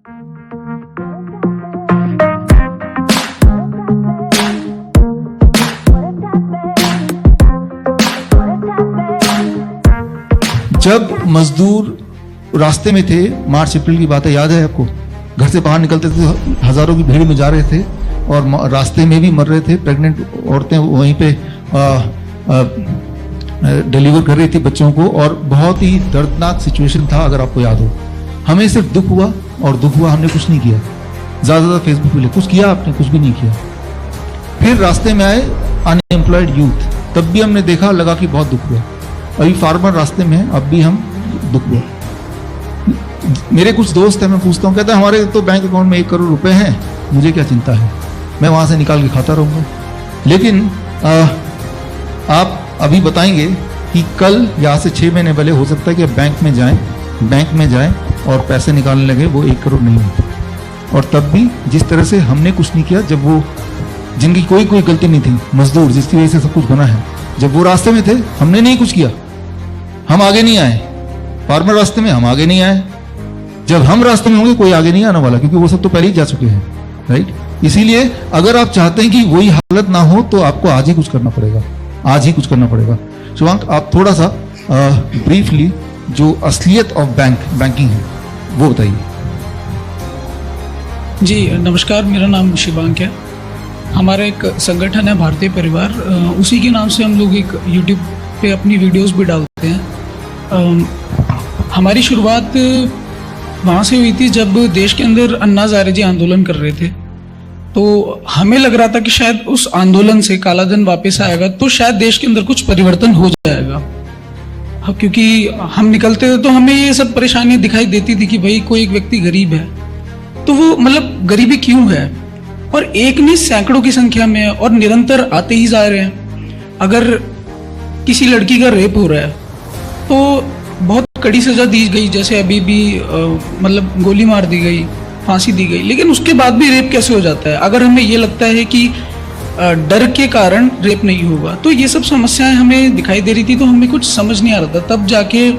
जब मजदूर रास्ते में थे, मार्च अप्रैल की बात है, याद है आपको, घर से बाहर निकलते थे तो हजारों की भीड़ में जा रहे थे और रास्ते में भी मर रहे थे। प्रेग्नेंट औरतें वहीं पे डिलीवर कर रही थी बच्चों को, और बहुत ही दर्दनाक सिचुएशन था, अगर आपको याद हो। हमें सिर्फ दुख हुआ, और दुख हुआ, हमने कुछ नहीं किया। ज्यादा फेसबुक पे कुछ किया आपने? कुछ भी नहीं किया। फिर रास्ते में आए अनएम्प्लॉयड यूथ, तब भी हमने देखा, लगा कि बहुत दुख हुआ। अभी फार्मर रास्ते में है, अब भी हम दुख हुआ। मेरे कुछ दोस्त हैं, मैं पूछता हूँ, कहते हैं हमारे तो बैंक अकाउंट में 1 करोड़ रुपए हैं, मुझे क्या चिंता है, मैं वहां से निकाल के खाता रहूंगा। लेकिन आप अभी बताएंगे कि कल यहाँ से 6 महीने पहले हो सकता है कि आप बैंक में जाएं और पैसे निकालने लगे, वो 1 करोड़ नहीं होता। और तब भी जिस तरह से हमने कुछ नहीं किया, जब वो जिनकी कोई गलती नहीं थी, मजदूर जिसकी वजह से सब कुछ बना है, जब वो रास्ते में थे हमने नहीं कुछ किया, हम आगे नहीं आए। फार्मर रास्ते में, हम आगे नहीं आए। जब हम रास्ते में होंगे कोई आगे नहीं आने वाला, क्योंकि वो सब तो पहले ही जा चुके हैं, राइट। इसीलिए अगर आप चाहते हैं कि वही हालत ना हो, तो आपको आज ही कुछ करना पड़ेगा, आज ही कुछ करना पड़ेगा। शिवांक, आप थोड़ा सा ब्रीफली जो असलियत ऑफ बैंकिंग है वो बताइए। जी नमस्कार, मेरा नाम शिवांक है। हमारा एक संगठन है भारतीय परिवार, उसी के नाम से हम लोग एक यूट्यूब पे अपनी वीडियोस भी डालते हैं। हमारी शुरुआत वहाँ से हुई थी जब देश के अंदर अन्ना हज़ारे जी आंदोलन कर रहे थे, तो हमें लग रहा था कि शायद उस आंदोलन से काला धन वापस आएगा, तो शायद देश के अंदर कुछ परिवर्तन हो जाएगा। क्योंकि हम निकलते थे तो हमें ये सब परेशानियां दिखाई देती थी कि भाई कोई एक व्यक्ति गरीब है, तो वो मतलब गरीबी क्यों है, और एक नहीं सैकड़ों की संख्या में है, और निरंतर आते ही जा रहे हैं। अगर किसी लड़की का रेप हो रहा है तो बहुत कड़ी सजा दी गई, जैसे अभी भी मतलब गोली मार दी गई, फांसी दी गई, लेकिन उसके बाद भी रेप कैसे हो जाता है? अगर हमें ये लगता है कि डर के कारण रेप नहीं होगा, तो ये सब समस्याएं हमें दिखाई दे रही थी, तो हमें कुछ समझ नहीं आ रहा था। तब जाके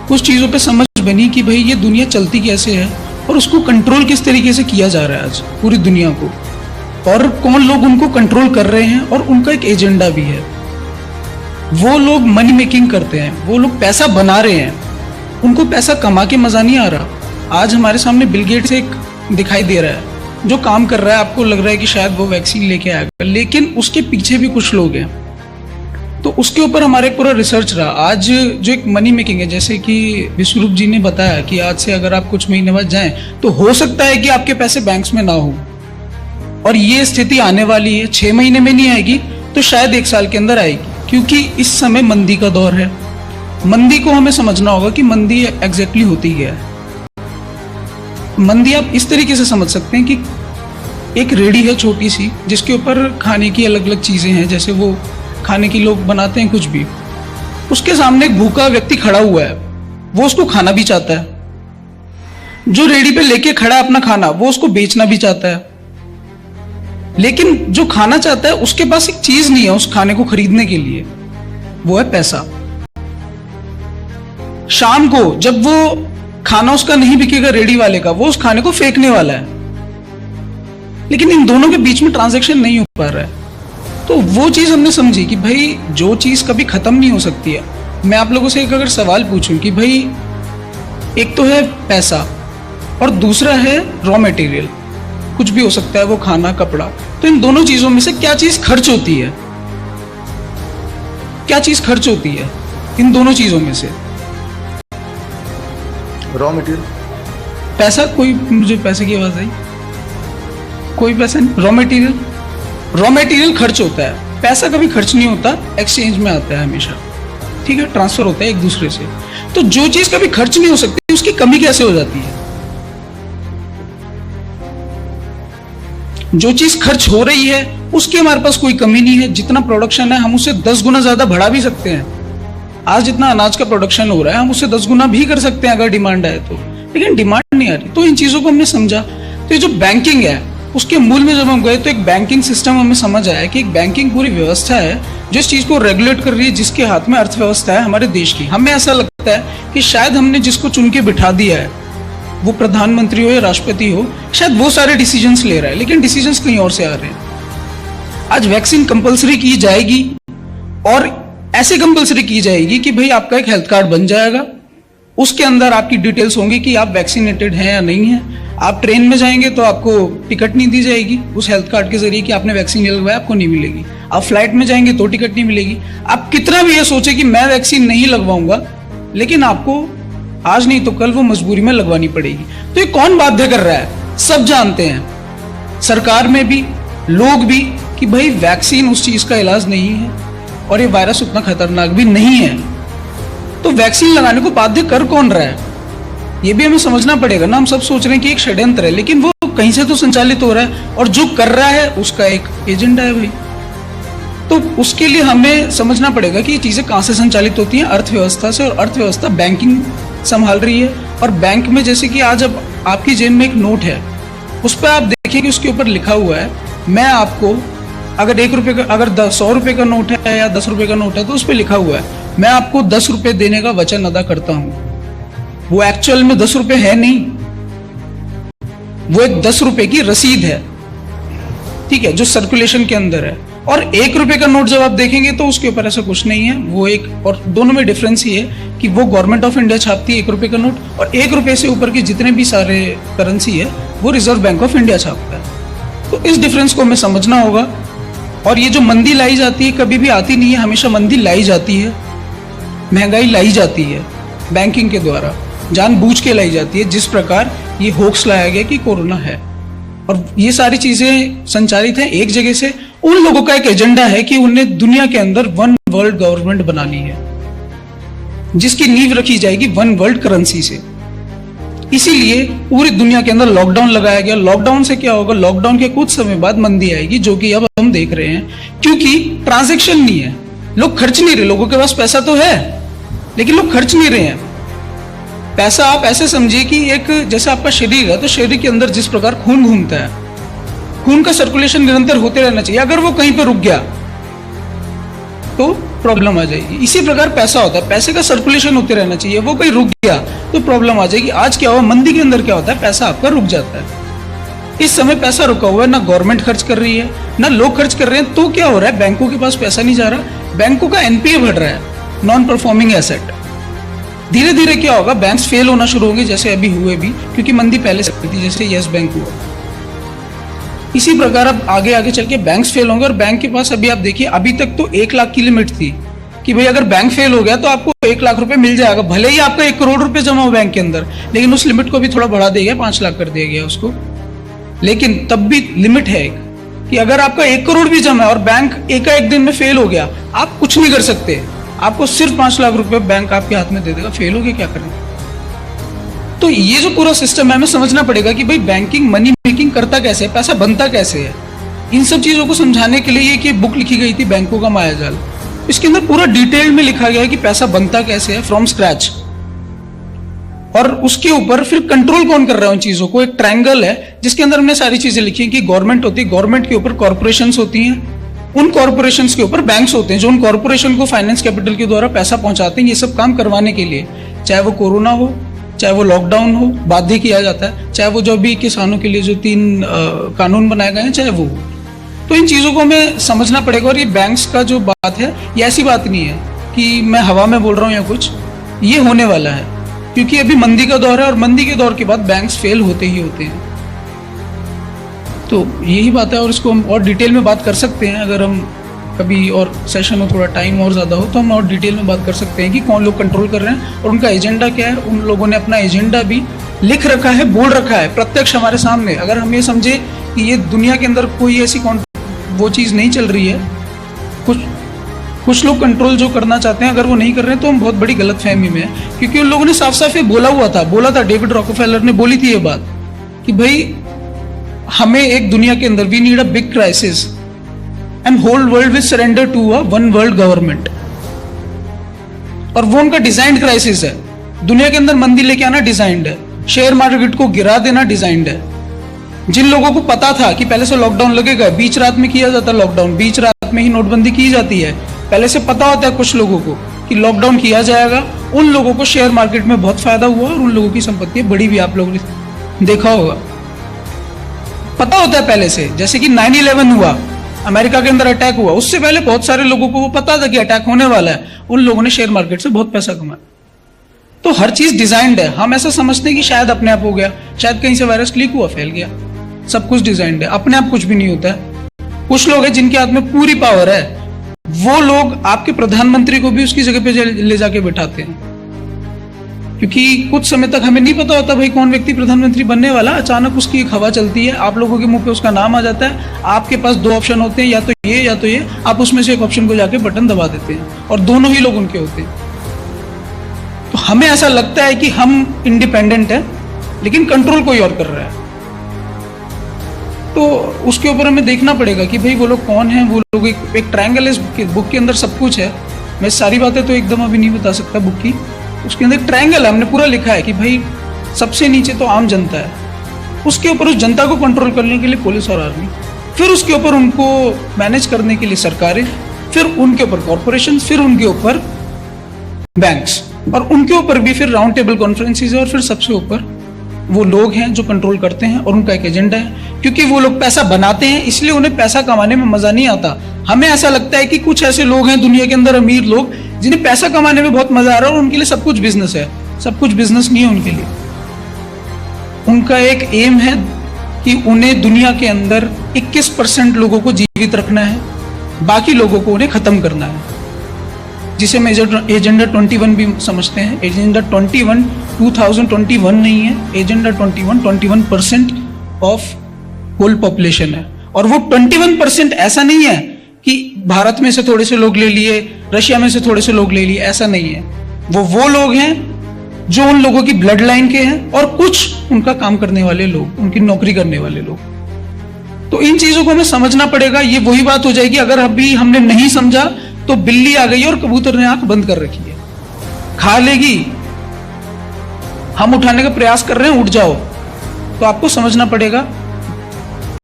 कुछ चीज़ों पे समझ बनी कि भाई ये दुनिया चलती कैसे है, और उसको कंट्रोल किस तरीके से किया जा रहा है आज पूरी दुनिया को, और कौन लोग उनको कंट्रोल कर रहे हैं, और उनका एक एजेंडा भी है। वो लोग मनी मेकिंग करते हैं, वो लोग पैसा बना रहे हैं, उनको पैसा कमा के मजा नहीं आ रहा। आज हमारे सामने बिल गेट्स एक दिखाई दे रहा है जो काम कर रहा है, आपको लग रहा है कि शायद वो वैक्सीन लेके आएगा, लेकिन उसके पीछे भी कुछ लोग हैं। तो उसके ऊपर हमारा एक पूरा रिसर्च रहा। आज जो एक मनी मेकिंग है, जैसे कि विश्वरूप जी ने बताया कि आज से अगर आप कुछ महीने बाद जाएं तो हो सकता है कि आपके पैसे बैंक्स में ना हो, और ये स्थिति आने वाली है। 6 महीने में नहीं आएगी तो शायद 1 साल के अंदर आएगी, क्योंकि इस समय मंदी का दौर है। मंदी को हमें समझना होगा कि मंदी एग्जैक्टली होती क्या है। मंदी आप इस तरीके से समझ सकते हैं कि एक रेडी है छोटी सी, जिसके ऊपर खाने की अलग अलग चीजें हैं, जैसे वो खाने की लोग बनाते हैं कुछ भी, उसके सामने एक भूखा व्यक्ति खड़ा हुआ है, वो उसको खाना भी चाहता है। जो रेडी पे लेके खड़ा है अपना खाना, वो उसको बेचना भी चाहता है, लेकिन जो खाना चाहता है उसके पास एक चीज नहीं है उस खाने को खरीदने के लिए, वो है पैसा। शाम को जब वो खाना उसका नहीं बिकेगा रेडी वाले का, वो उस खाने को फेंकने वाला है, लेकिन इन दोनों के बीच में ट्रांजैक्शन नहीं हो पा रहा है। तो वो चीज हमने समझी कि भाई जो चीज कभी खत्म नहीं हो सकती है। मैं आप लोगों से एक अगर सवाल पूछूं कि भाई एक तो है पैसा और दूसरा है रॉ मटेरियल, कुछ भी हो सकता है वो खाना कपड़ा, तो इन दोनों चीजों में से क्या चीज खर्च होती है? क्या चीज खर्च होती है इन दोनों चीजों में से? रॉ मटेरियल, पैसा। कोई मुझे पैसे की आवाज आई? कोई पैसा नहीं। रॉ मटेरियल खर्च होता है, पैसा कभी खर्च नहीं होता, एक्सचेंज में आता है हमेशा, ठीक है, ट्रांसफर होता है एक दूसरे से। तो जो चीज कभी खर्च नहीं हो सकती उसकी कमी कैसे हो जाती है? जो चीज खर्च हो रही है उसकी हमारे पास कोई कमी नहीं है। जितना प्रोडक्शन है हम उससे 10 गुना ज्यादा बढ़ा भी सकते हैं। आज जितना अनाज का प्रोडक्शन हो रहा है हम उससे 10 गुना भी कर सकते हैं अगर डिमांड है तो, लेकिन डिमांड नहीं आ रही। तो इन चीजों को हमने समझा। तो ये जो बैंकिंग है उसके मूल में जब हम गए तो एक बैंकिंग सिस्टम हमें समझ आया कि एक बैंकिंग पूरी व्यवस्था है जिस चीज को रेगुलेट कर रही है, जिसके हाथ में अर्थव्यवस्था है हमारे देश की। हमें ऐसा लगता है कि शायद हमने जिसको चुन के बिठा दिया है वो प्रधानमंत्री हो या राष्ट्रपति हो, शायद वो सारे डिसीजंस ले रहा है, लेकिन डिसीजंस कहीं और से आ रहे हैं। आज वैक्सीन कंपलसरी की जाएगी और ऐसे कंपलसरी की जाएगी कि भाई आपका एक हेल्थ कार्ड बन जाएगा, उसके अंदर आपकी डिटेल्स होंगी कि आप वैक्सीनेटेड हैं या नहीं है। आप ट्रेन में जाएंगे तो आपको टिकट नहीं दी जाएगी उस हेल्थ कार्ड के जरिए कि आपने वैक्सीन नहीं लगवाया, आपको नहीं मिलेगी। आप फ्लाइट में जाएंगे तो टिकट नहीं मिलेगी। आप कितना भी ये सोचे कि मैं वैक्सीन नहीं लगवाऊंगा, लेकिन आपको आज नहीं तो कल वो मजबूरी में लगवानी पड़ेगी। तो ये कौन बाध्य कर रहा है? सब जानते हैं, सरकार में भी, लोग भी, कि भाई वैक्सीन उस चीज का इलाज नहीं है और ये वायरस उतना खतरनाक भी नहीं है। तो वैक्सीन लगाने को बाध्य कर कौन रहा है, ये भी हमें समझना पड़ेगा ना। हम सब सोच रहे हैं कि एक षड्यंत्र है, लेकिन वो कहीं से तो संचालित हो रहा है और जो कर रहा है उसका एक एजेंडा है भाई। तो उसके लिए हमें समझना पड़ेगा कि ये चीजें कहां से संचालित होती हैं, अर्थव्यवस्था से, और अर्थव्यवस्था बैंकिंग संभाल रही है। और बैंक में जैसे कि आज अब आपकी जेब में एक नोट है, उस पर आप देखिए कि उसके ऊपर लिखा हुआ है, मैं आपको अगर 1 रुपए का, अगर 100 रुपए का नोट है या 10 रुपए का नोट है, तो उस पर लिखा हुआ है, मैं आपको 10 रुपए देने का वचन अदा करता हूं। वो एक्चुअल में 10 रुपए है नहीं, वो एक 10 रुपए की रसीद है, ठीक है, जो सर्कुलेशन के अंदर है। और 1 रुपए का नोट जब आप देखेंगे तो उसके ऊपर ऐसा कुछ नहीं है। वो एक, और दोनों में डिफरेंस ये है कि वो गवर्नमेंट ऑफ इंडिया छापती है 1 रुपए का नोट, और 1 रुपए से ऊपर के जितने भी सारे करेंसी है वो रिजर्व बैंक ऑफ इंडिया छापता है। तो इस डिफरेंस को हमें समझना होगा। और ये जो मंदी लाई जाती है कभी भी आती नहीं है, हमेशा मंदी लाई जाती है, महंगाई लाई जाती है बैंकिंग के द्वारा, जानबूझ के लाई जाती है। जिस प्रकार ये होक्स लाया गया कि कोरोना है, और ये सारी चीजें संचालित हैं एक जगह से। उन लोगों का एक एजेंडा है कि उन्हें दुनिया के अंदर वन वर्ल्ड गवर्नमेंट बनानी है, जिसकी नींव रखी जाएगी वन वर्ल्ड करेंसी से। इसीलिए पूरी दुनिया के अंदर लॉकडाउन लगाया गया। लॉकडाउन से क्या होगा? लॉकडाउन के कुछ समय बाद मंदी आएगी, जो कि अब हम देख रहे हैं, क्योंकि ट्रांजैक्शन नहीं है, लोग खर्च नहीं रहे। लोगों के पास पैसा तो है, लेकिन लोग खर्च नहीं रहे हैं पैसा। आप ऐसे समझिए कि एक जैसे आपका शरीर है, तो शरीर के अंदर जिस प्रकार खून घूमता है, खून का सर्कुलेशन निरंतर होते रहना चाहिए। अगर वो कहीं पर रुक गया तो प्रॉब्लम आ जाएगी। इसी प्रकार पैसा होता है, पैसे का सर्कुलेशन होते रहना चाहिए। वो कहीं रुक गया तो प्रॉब्लम आ जाएगी। आज क्या हुआ, मंदी के अंदर क्या होता है, पैसा आपका रुक जाता है। इस समय पैसा रुका हुआ है, ना गवर्नमेंट खर्च कर रही है, ना लोग खर्च कर रहे हैं। तो क्या हो रहा है, बैंकों के पास पैसा नहीं जा रहा, बैंकों का एनपीए बढ़ रहा है, नॉन परफॉर्मिंग एसेट। धीरे धीरे क्या होगा, बैंक्स फेल होना शुरू होंगे, जैसे अभी हुए भी, क्योंकि मंदी पहले से थी, जैसे यस बैंक हुआ। इसी प्रकार अब आगे आगे चल के बैंक्स फेल होंगे। और बैंक के पास अभी आप देखिए, अभी तक तो 1 लाख की लिमिट थी कि भाई अगर बैंक फेल हो गया तो आपको 1 लाख रुपए मिल जाएगा, भले ही आपका 1 करोड़ रुपए जमा हो बैंक के अंदर। लेकिन उस लिमिट को भी थोड़ा बढ़ा दिया गया, 5 लाख कर दिया गया उसको। लेकिन तब भी लिमिट है एक, कि अगर आपका 1 करोड़ भी जमा है और बैंक एक दिन में फेल हो गया, आप कुछ नहीं कर सकते। आपको सिर्फ 5 लाख रुपए बैंक आपके हाथ में दे देगा। फेल हो गया, क्या करें? तो ये जो पूरा सिस्टम है, हमें समझना पड़ेगा कि भाई बैंकिंग मनी मेकिंग करता कैसे है, पैसा बनता कैसे है। इन सब चीजों को समझाने के लिए एक बुक लिखी गई थी, बैंकों का मायाजाल। इसके अंदर पूरा डिटेल में लिखा गया है कि पैसा बनता कैसे है फ्रॉम स्क्रैच, और उसके ऊपर फिर कंट्रोल कौन कर रहा है उन चीजों को। एक ट्रायंगल है जिसके अंदर हमने सारी चीजें लिखी हैं कि गवर्नमेंट होती है, गवर्नमेंट के ऊपर कॉर्पोरेशंस होती हैं, उन कॉर्पोरेशंस के ऊपर बैंक्स होते हैं, जो उन कॉर्पोरेशन को फाइनेंस कैपिटल के द्वारा पैसा पहुंचाते हैं ये सब काम करवाने के लिए। चाहे वो कोरोना हो, चाहे वो लॉकडाउन हो, बाध्य किया जाता है, चाहे वो जो भी किसानों के लिए जो 3 कानून बनाए गए हैं, चाहे वो। तो इन चीजों को हमें समझना पड़ेगा। और ये बैंक्स का जो बात है, ये ऐसी बात नहीं है कि मैं हवा में बोल रहा हूँ या कुछ, ये होने वाला है, क्योंकि अभी मंदी का दौर है, और मंदी के दौर के बाद बैंक्स फेल होते ही होते हैं। तो यही बात है, और इसको हम और डिटेल में बात कर सकते हैं। अगर हम कभी और सेशन में थोड़ा टाइम और ज़्यादा हो तो हम और डिटेल में बात कर सकते हैं कि कौन लोग कंट्रोल कर रहे हैं और उनका एजेंडा क्या है। उन लोगों ने अपना एजेंडा भी लिख रखा है, बोल रखा है प्रत्यक्ष हमारे सामने। अगर हम ये समझे कि ये दुनिया के अंदर कोई ऐसी वो चीज़ नहीं चल रही है, कुछ लोग कंट्रोल जो करना चाहते हैं, अगर वो नहीं कर रहे हैं तो हम बहुत बड़ी गलतफहमी में है। क्योंकि उन लोगों ने साफ साफ ये बोला था, डेविड रॉकफेलर ने बोली थी ये बात कि भाई हमें एक दुनिया के अंदर we need a big crisis and whole world will surrender to a one world government. और वो उनका डिजाइंड क्राइसिस है। दुनिया के अंदर मंदी लेके आना डिजाइंड है, शेयर मार्केट को गिरा देना डिजाइंड है। जिन लोगों को पता था कि पहले से लॉकडाउन लगेगा, बीच रात में किया जाता लॉकडाउन, बीच रात में ही नोटबंदी की जाती है, पहले से पता होता है कुछ लोगों को कि लॉकडाउन किया जाएगा, उन लोगों को शेयर मार्केट में बहुत फायदा हुआ और उन लोगों की संपत्ति बड़ी भी आप लोगों ने देखा होगा, पता होता है पहले से। जैसे कि 9/11 हुआ, अमेरिका के अंदर अटैक हुआ, उससे पहले बहुत सारे लोगों को वो पता था कि अटैक होने वाला है, उन लोगों ने शेयर मार्केट से बहुत पैसा कमाया। तो हर चीज डिजाइंड है। हम ऐसा समझते हैं कि शायद अपने आप हो गया, शायद कहीं से वायरस क्लिक हुआ फैल गया। सब कुछ डिजाइंड है, अपने आप कुछ भी नहीं होता है। कुछ लोग हैं जिनके हाथ में पूरी पावर है, वो लोग आपके प्रधानमंत्री को भी उसकी जगह पे ले जाके बिठाते हैं, क्योंकि कुछ समय तक हमें नहीं पता होता भाई कौन व्यक्ति प्रधानमंत्री बनने वाला। अचानक उसकी एक हवा चलती है, आप लोगों के मुंह पे उसका नाम आ जाता है। आपके पास दो ऑप्शन होते हैं, या तो ये या तो ये। आप उसमें से एक ऑप्शन को जाके बटन दबा देते हैं और दोनों ही लोग उनके होते हैं। तो हमें ऐसा लगता है कि हम इंडिपेंडेंट हैं, लेकिन कंट्रोल कोई और कर रहा है। तो उसके ऊपर हमें देखना पड़ेगा कि भाई वो लोग कौन हैं। वो लोग एक ट्रायंगल है, बुक के अंदर सब कुछ है। मैं सारी बातें तो एकदम अभी नहीं बता सकता बुक की। उसके अंदर ट्रायंगल है, हमने पूरा लिखा है कि भाई सबसे नीचे तो आम जनता है, उसके ऊपर उस जनता को कंट्रोल करने के लिए पुलिस और आर्मी, फिर उसके ऊपर उनको मैनेज करने के लिए सरकारें, फिर उनके ऊपर कॉरपोरेशन, फिर उनके ऊपर बैंक्स, और उनके ऊपर भी फिर राउंड टेबल कॉन्फ्रेंसेस है, और फिर सबसे ऊपर वो लोग हैं जो कंट्रोल करते हैं और उनका एक एजेंडा है। क्योंकि वो लोग पैसा बनाते हैं, इसलिए उन्हें पैसा कमाने में मजा नहीं आता। हमें ऐसा लगता है कि कुछ ऐसे लोग हैं दुनिया के अंदर, अमीर लोग, जिन्हें पैसा कमाने में बहुत मजा आ रहा है और उनके लिए सब कुछ बिजनेस है। सब कुछ बिजनेस नहीं है उनके लिए। उनका एक एम है कि उन्हें दुनिया के अंदर 21% लोगों को जीवित रखना है, बाकी लोगों को उन्हें खत्म करना है, जिसे हम एजेंडा 21 भी समझते हैं। एजेंडा 21 2021 नहीं है, एजेंडा 21% ऑफ होल पॉपुलेशन है। और वो 21% ऐसा नहीं है कि भारत में से थोड़े से लोग ले लिए, रशिया में से थोड़े से लोग ले लिए, ऐसा नहीं है। वो लोग हैं जो उन लोगों की ब्लड लाइन के हैं, और कुछ उनका काम करने वाले लोग, उनकी नौकरी करने वाले लोग। तो इन चीजों को हमें समझना पड़ेगा। ये वही बात हो जाएगी, अगर अभी हमने नहीं समझा तो बिल्ली आ गई और कबूतर ने आंख बंद कर रखी है, खा लेगी। हम उठाने का प्रयास कर रहे हैं, उठ जाओ। तो आपको समझना पड़ेगा।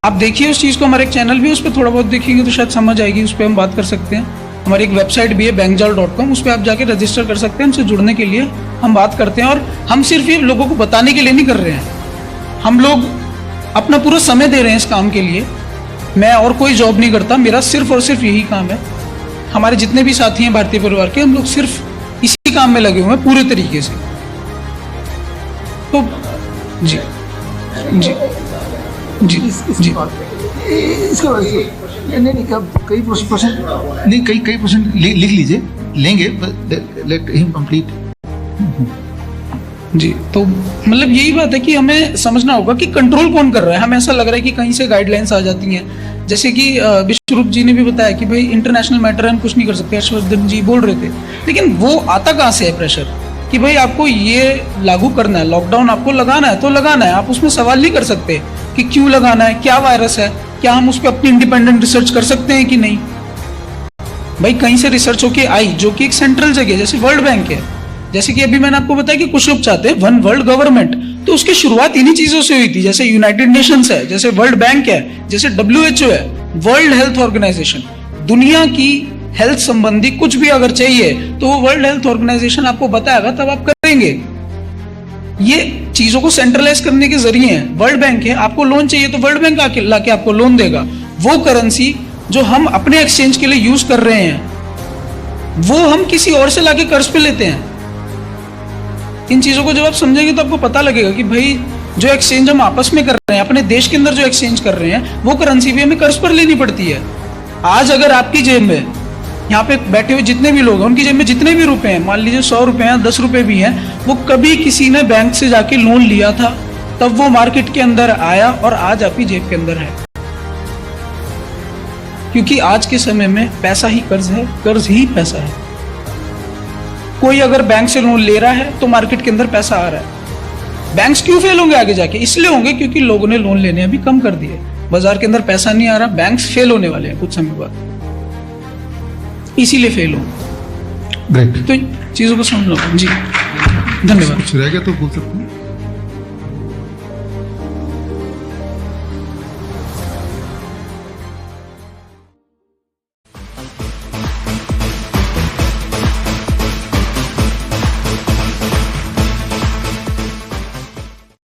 आप देखिए उस चीज को, हमारे एक चैनल भी है, उस पर थोड़ा बहुत देखेंगे तो शायद समझ आएगी। उस पर हम बात कर सकते हैं। हमारी एक वेबसाइट भी है बैंगजाल.com, उस पर आप जाके रजिस्टर कर सकते हैं। हमसे जुड़ने के लिए हम बात करते हैं, और हम सिर्फ ये लोगों को बताने के लिए नहीं कर रहे हैं। हम लोग अपना पूरा समय दे रहे हैं इस काम के लिए। मैं और कोई जॉब नहीं करता, मेरा सिर्फ और सिर्फ यही काम है। हमारे जितने भी साथी हैं भारतीय परिवार के, हम लोग सिर्फ इसी काम में लगे हुए हैं पूरे तरीके से। तो जी जी जी जी इसका नहीं कई परसेंट नहीं, कई परसेंट लिख लीजिए, लेंगे, लेट हिम कंप्लीट। जी, तो मतलब यही बात है कि हमें समझना होगा कि कंट्रोल कौन कर रहा है। हमें ऐसा लग रहा है कि कहीं से गाइडलाइंस आ जाती हैं, जैसे कि विश्वरूप जी ने भी बताया कि भाई इंटरनेशनल मैटर है, हम कुछ नहीं कर सकते। हर्षवर्धन जी बोल रहे थे, लेकिन वो आता कहाँ से है प्रेशर कि भाई आपको ये लागू करना है, लॉकडाउन आपको लगाना है तो लगाना है। आप उसमें सवाल नहीं कर सकते कि क्यों लगाना है, क्या वायरस है, क्या हम उस पर अपनी इंडिपेंडेंट रिसर्च कर सकते हैं कि नहीं। भाई कहीं से रिसर्च होके आई, जो कि एक सेंट्रल जगह जैसे वर्ल्ड बैंक है। जैसे कि अभी मैंने आपको बताया कि कुछ लोग चाहते हैं वन वर्ल्ड गवर्नमेंट, तो उसकी शुरुआत इन्हीं चीजों से हुई थी। जैसे यूनाइटेड नेशंस है, जैसे वर्ल्ड बैंक है, जैसे WHO है, वर्ल्ड हेल्थ ऑर्गेनाइजेशन। दुनिया की हेल्थ संबंधी कुछ भी अगर चाहिए तो वो वर्ल्ड हेल्थ ऑर्गेनाइजेशन आपको बताएगा, तब आप करेंगे। ये चीजों को सेंट्रलाइज करने के जरिए है। वर्ल्ड बैंक है, आपको लोन चाहिए तो वर्ल्ड बैंक आके लाके आपको लोन देगा। वो करेंसी जो हम अपने एक्सचेंज के लिए यूज कर रहे हैं, वो हम किसी और से लाके कर्ज पे लेते हैं। इन चीजों को जब आप समझेंगे तो आपको पता लगेगा कि भाई जो एक्सचेंज हम आपस में कर रहे हैं, अपने देश के अंदर जो एक्सचेंज कर रहे हैं, वो करेंसी भी हमें कर्ज पर लेनी पड़ती है। आज अगर आपकी जेब में, यहाँ पे बैठे हुए जितने भी लोग हैं, उनकी जेब में जितने भी रुपए हैं, मान लीजिए 100 रुपए हैं, 10 रुपए भी हैं, वो कभी किसी ने बैंक से जाके लोन लिया था, तब वो मार्केट के अंदर आया और आज आपकी जेब के अंदर है। क्योंकि आज के समय में पैसा ही कर्ज है, कर्ज ही पैसा है। कोई अगर बैंक से लोन ले रहा है तो मार्केट के अंदर पैसा आ रहा है। बैंक्स क्यों फेल होंगे आगे जाके? इसलिए होंगे क्योंकि लोगों ने लोन लेने अभी कम कर दिए। बाजार के अंदर पैसा नहीं आ रहा, बैंक्स फेल होने वाले हैं कुछ समय बाद, इसीलिए फेल होंगे। ग्रेट, तो चीजों को समझ लो जी। धन्यवाद। कुछ रह गया तो बोल सकते हैं।